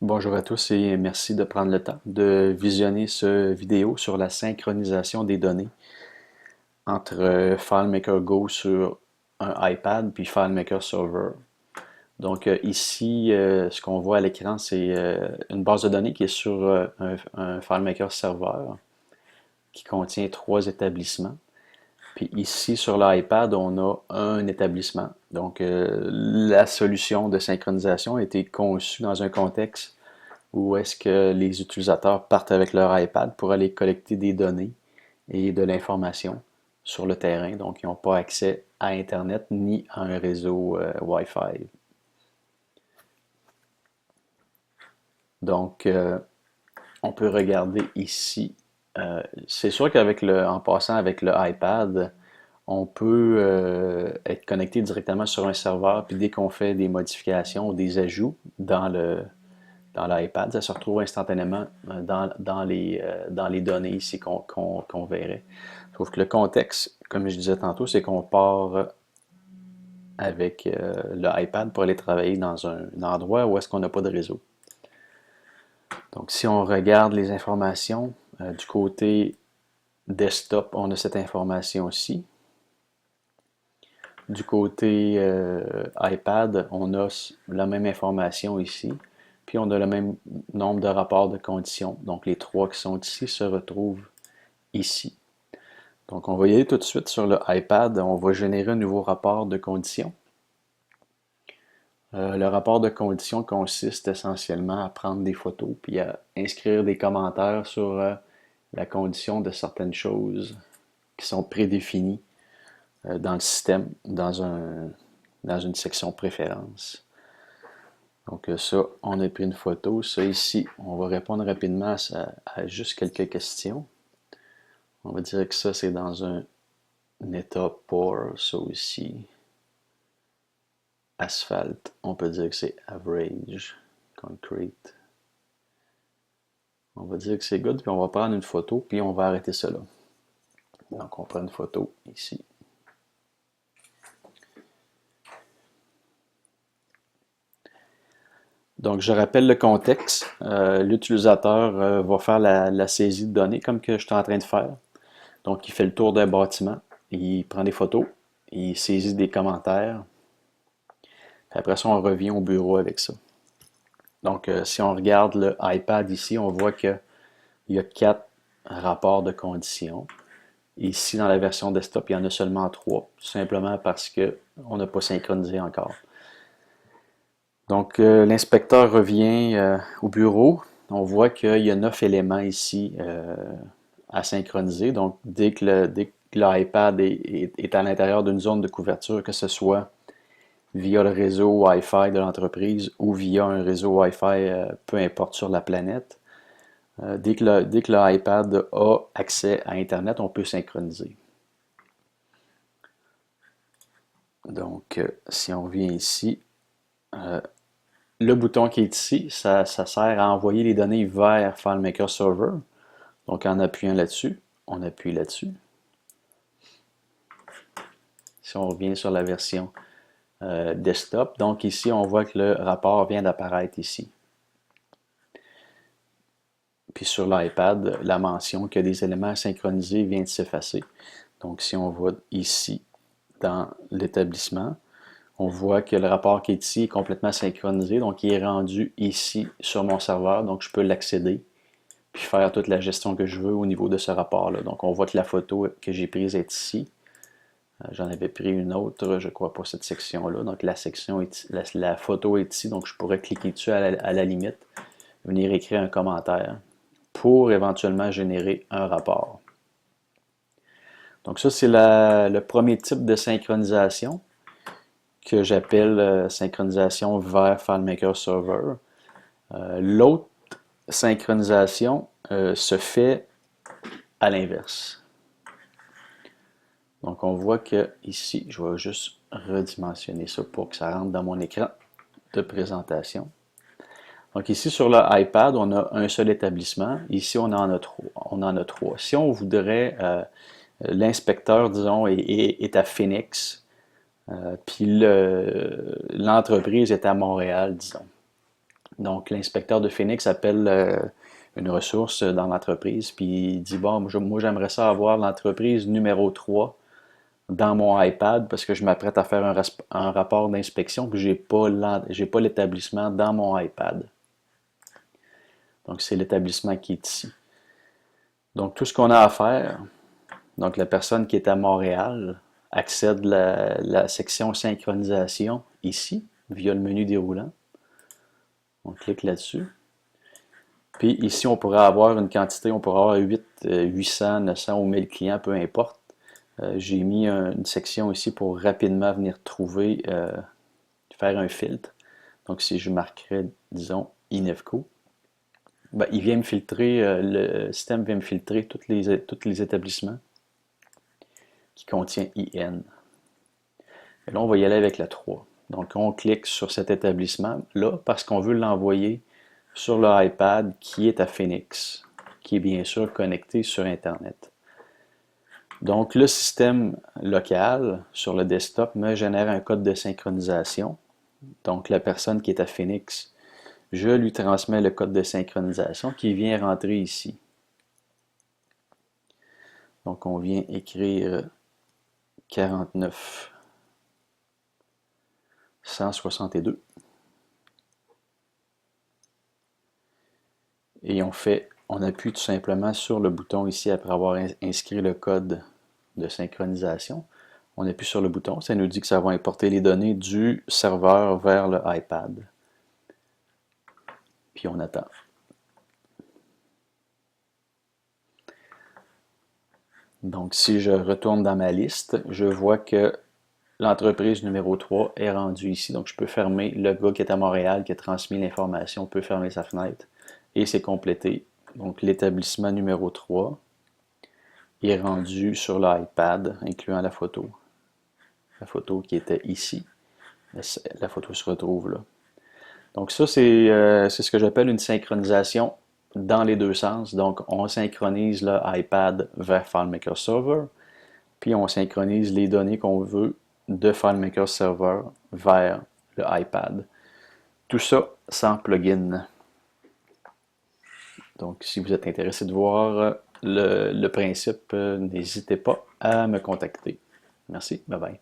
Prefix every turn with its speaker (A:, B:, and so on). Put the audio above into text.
A: Bonjour à tous et merci de prendre le temps de visionner ce vidéo sur la synchronisation des données entre FileMaker Go sur un iPad puis FileMaker Server. Donc ici, ce qu'on voit à l'écran, c'est une base de données qui est sur un FileMaker serveur qui contient 3 établissements. Puis ici, sur l'iPad, on a un établissement. Donc la solution de synchronisation a été conçue dans un contexte où est-ce que les utilisateurs partent avec leur iPad pour aller collecter des données et de l'information sur le terrain. Donc, ils n'ont pas accès à Internet ni à un réseau Wi-Fi. Donc, on peut regarder ici. C'est sûr en passant avec le iPad, on peut être connecté directement sur un serveur, puis dès qu'on fait des modifications ou des ajouts dans l'iPad, ça se retrouve instantanément dans les données ici qu'on verrait. Sauf que le contexte, comme je disais tantôt, c'est qu'on part avec l'iPad pour aller travailler dans un endroit où est-ce qu'on n'a pas de réseau. Donc si on regarde les informations, du côté desktop, on a cette information-ci. Du côté iPad, on a la même information ici. Puis on a le même nombre de rapports de conditions. Donc les 3 qui sont ici se retrouvent ici. Donc on va y aller tout de suite sur le iPad. On va générer un nouveau rapport de conditions. Le rapport de conditions consiste essentiellement à prendre des photos puis à inscrire des commentaires sur la condition de certaines choses qui sont prédéfinies dans le système, dans une section préférences. Donc ça, on a pris une photo. Ça ici, on va répondre rapidement à juste quelques questions. On va dire que ça, c'est dans un état poor. Ça aussi, asphalte, on peut dire que c'est average. Concrete. On va dire que c'est good, puis on va prendre une photo, puis on va arrêter ça là. Donc on prend une photo ici. Donc, je rappelle le contexte. L'utilisateur va faire la saisie de données comme que je suis en train de faire. Donc, il fait le tour d'un bâtiment, il prend des photos, il saisit des commentaires. Puis après ça, on revient au bureau avec ça. Donc, si on regarde le iPad ici, on voit qu'il y a 4 rapports de conditions. Ici, dans la version desktop, il y en a seulement 3, tout simplement parce qu'on n'a pas synchronisé encore. Donc, l'inspecteur revient au bureau. On voit qu'il y a 9 éléments ici à synchroniser. Donc, dès que l'iPad est à l'intérieur d'une zone de couverture, que ce soit via le réseau Wi-Fi de l'entreprise ou via un réseau Wi-Fi, peu importe sur la planète, dès que l'iPad a accès à Internet, on peut synchroniser. Donc, si on revient ici, le bouton qui est ici, ça sert à envoyer les données vers FileMaker Server. Donc en appuyant là-dessus, on appuie là-dessus. Si on revient sur la version desktop, donc ici on voit que le rapport vient d'apparaître ici. Puis sur l'iPad, la mention qu'il y a des éléments à synchroniser vient de s'effacer. Donc si on va ici dans l'établissement, on voit que le rapport qui est ici est complètement synchronisé, donc il est rendu ici sur mon serveur, donc je peux l'accéder, puis faire toute la gestion que je veux au niveau de ce rapport-là. Donc on voit que la photo que j'ai prise est ici. J'en avais pris une autre, je crois, pour cette section-là. Donc la photo est ici, donc je pourrais cliquer dessus à la limite, venir écrire un commentaire pour éventuellement générer un rapport. Donc ça, c'est le premier type de synchronisation que j'appelle synchronisation vers FileMaker Server. L'autre synchronisation se fait à l'inverse. Donc on voit que ici, je vais juste redimensionner ça pour que ça rentre dans mon écran de présentation. Donc ici sur le iPad, on a un seul établissement. Ici, on en a trois. Si on voudrait, l'inspecteur, disons, est à Phoenix, puis l'entreprise est à Montréal, disons. Donc, l'inspecteur de Phoenix appelle une ressource dans l'entreprise, puis il dit, bon, moi j'aimerais ça avoir l'entreprise numéro 3 dans mon iPad parce que je m'apprête à faire un rapport d'inspection, puis j'ai pas l'établissement dans mon iPad. Donc, c'est l'établissement qui est ici. Donc, tout ce qu'on a à faire, donc la personne qui est à Montréal accède à la section synchronisation ici, via le menu déroulant. On clique là-dessus. Puis ici, on pourrait avoir une quantité, on pourrait avoir 800, 900 ou 1000 clients, peu importe. J'ai mis une section ici pour rapidement venir trouver, faire un filtre. Donc si je marquerais, disons, INEFCO, ben, il vient me filtrer, le système vient me filtrer tous les établissements qui contiennent IN. Et là, on va y aller avec la 3. Donc on clique sur cet établissement-là parce qu'on veut l'envoyer sur le iPad qui est à Phoenix, qui est bien sûr connecté sur Internet. Donc le système local sur le desktop me génère un code de synchronisation. Donc la personne qui est à Phoenix, je lui transmets le code de synchronisation qui vient rentrer ici. Donc on vient écrire 49 162 et on appuie tout simplement sur le bouton ici après avoir inscrit le code de synchronisation. On appuie sur le bouton, ça nous dit que ça va importer les données du serveur vers le iPad. Puis on attend. Donc si je retourne dans ma liste, je vois que l'entreprise numéro 3 est rendue ici. Donc je peux fermer le gars qui est à Montréal, qui a transmis l'information, peut fermer sa fenêtre. Et c'est complété. Donc l'établissement numéro 3 est rendu sur l'iPad, incluant la photo. La photo qui était ici. La photo se retrouve là. Donc ça, c'est ce que j'appelle une synchronisation dans les deux sens. Donc on synchronise le iPad vers FileMaker Server, puis on synchronise les données qu'on veut de FileMaker Server vers le iPad. Tout ça sans plugin. Donc si vous êtes intéressé de voir le principe, n'hésitez pas à me contacter. Merci, bye bye.